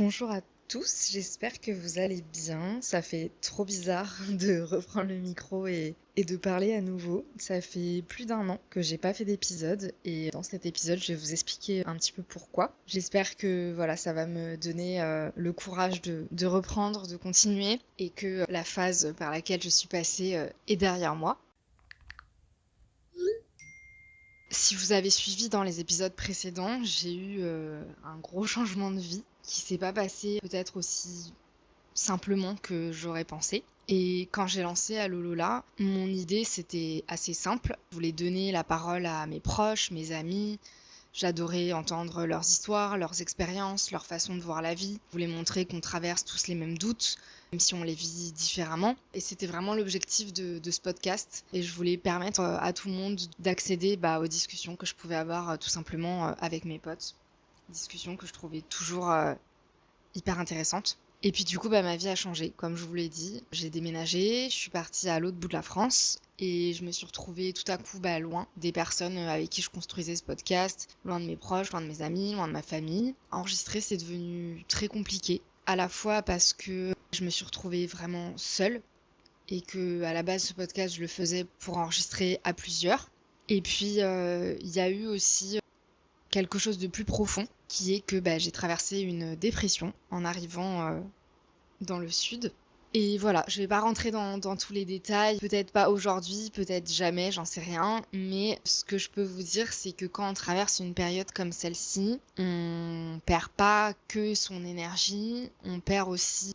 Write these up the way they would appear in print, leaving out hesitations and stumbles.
Bonjour à tous, j'espère que vous allez bien. Ça fait trop bizarre de reprendre le micro et de parler à nouveau. Ça fait plus d'un an que j'ai pas fait d'épisode et dans cet épisode, je vais vous expliquer un petit peu pourquoi. J'espère que voilà, ça va me donner le courage de reprendre, de continuer et que la phase par laquelle je suis passée est derrière moi. Si vous avez suivi dans les épisodes précédents, j'ai eu un gros changement de vie qui s'est pas passé peut-être aussi simplement que j'aurais pensé. Et quand j'ai lancé Alolola, mon idée c'était assez simple. Je voulais donner la parole à mes proches, mes amis. J'adorais entendre leurs histoires, leurs expériences, leur façon de voir la vie. Je voulais montrer qu'on traverse tous les mêmes doutes, même si on les vit différemment. Et c'était vraiment l'objectif de ce podcast. Et je voulais permettre à tout le monde d'accéder aux discussions que je pouvais avoir tout simplement avec mes potes. Discussions que je trouvais toujours hyper intéressantes. Et puis du coup, ma vie a changé, comme je vous l'ai dit. J'ai déménagé, je suis partie à l'autre bout de la France et je me suis retrouvée tout à coup loin des personnes avec qui je construisais ce podcast, loin de mes proches, loin de mes amis, loin de ma famille. Enregistrer, c'est devenu très compliqué, à la fois parce que je me suis retrouvée vraiment seule et que à la base, ce podcast, je le faisais pour enregistrer à plusieurs. Et puis, il y a eu aussi quelque chose de plus profond, qui est que j'ai traversé une dépression en arrivant dans le sud. Et voilà, je vais pas rentrer dans tous les détails, peut-être pas aujourd'hui, peut-être jamais, j'en sais rien, mais ce que je peux vous dire, c'est que quand on traverse une période comme celle-ci, on perd pas que son énergie, on perd aussi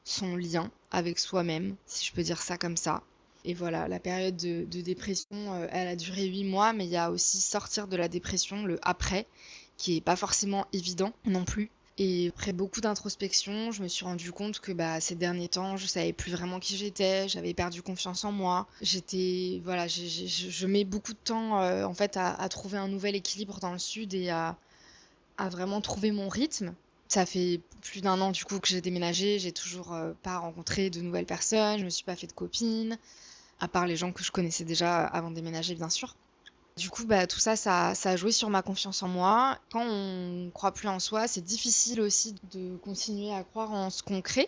son lien avec soi-même, si je peux dire ça comme ça. Et voilà, la période de dépression, elle a duré 8 mois, mais il y a aussi sortir de la dépression, le après, qui est pas forcément évident non plus. Et après beaucoup d'introspection, je me suis rendu compte que ces derniers temps, je savais plus vraiment qui j'étais, j'avais perdu confiance en moi. J'étais, voilà, je mets beaucoup de temps en fait à trouver un nouvel équilibre dans le sud et à vraiment trouver mon rythme. Ça fait plus d'un an du coup que j'ai déménagé, j'ai toujours pas rencontré de nouvelles personnes, je me suis pas fait de copines, à part les gens que je connaissais déjà avant de déménager bien sûr. Du coup, tout ça, ça a joué sur ma confiance en moi. Quand on croit plus en soi, c'est difficile aussi de continuer à croire en ce qu'on crée.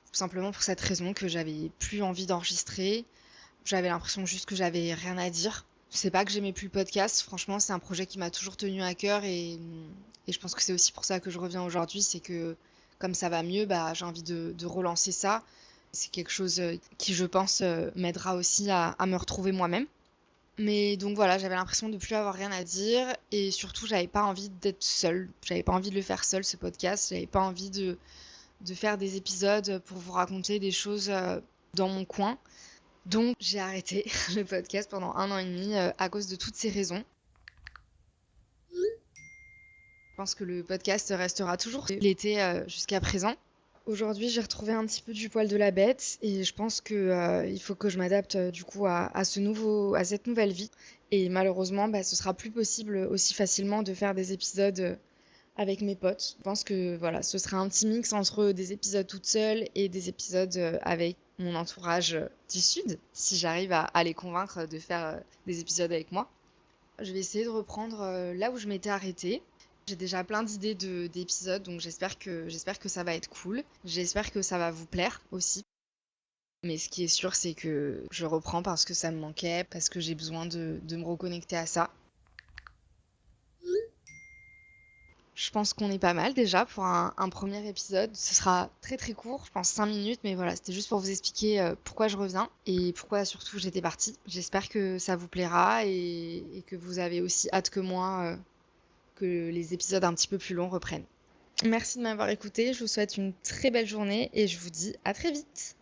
Tout simplement pour cette raison que j'avais plus envie d'enregistrer. J'avais l'impression juste que j'avais rien à dire. C'est pas que j'aimais plus le podcast. Franchement, c'est un projet qui m'a toujours tenu à cœur et je pense que c'est aussi pour ça que je reviens aujourd'hui. C'est que comme ça va mieux, j'ai envie de relancer ça. C'est quelque chose qui, je pense, m'aidera aussi à me retrouver moi-même. Mais donc voilà, j'avais l'impression de plus avoir rien à dire et surtout j'avais pas envie d'être seule. J'avais pas envie de le faire seule ce podcast. J'avais pas envie de faire des épisodes pour vous raconter des choses dans mon coin. Donc j'ai arrêté le podcast pendant un an et demi à cause de toutes ces raisons. Je pense que le podcast restera toujours l'été jusqu'à présent. Aujourd'hui, j'ai retrouvé un petit peu du poil de la bête et je pense que il faut que je m'adapte du coup à cette nouvelle vie. Et malheureusement, ce sera plus possible aussi facilement de faire des épisodes avec mes potes. Je pense que voilà, ce sera un petit mix entre des épisodes toute seule et des épisodes avec mon entourage du sud, si j'arrive à les convaincre de faire des épisodes avec moi. Je vais essayer de reprendre là où je m'étais arrêtée. J'ai déjà plein d'idées d'épisodes, donc j'espère que ça va être cool. J'espère que ça va vous plaire aussi. Mais ce qui est sûr, c'est que je reprends parce que ça me manquait, parce que j'ai besoin de me reconnecter à ça. Je pense qu'on est pas mal déjà pour un premier épisode. Ce sera très très court, je pense 5 minutes, mais voilà, c'était juste pour vous expliquer pourquoi je reviens et pourquoi surtout j'étais partie. J'espère que ça vous plaira et que vous avez aussi hâte que moi que les épisodes un petit peu plus longs reprennent. Merci de m'avoir écouté, je vous souhaite une très belle journée et je vous dis à très vite.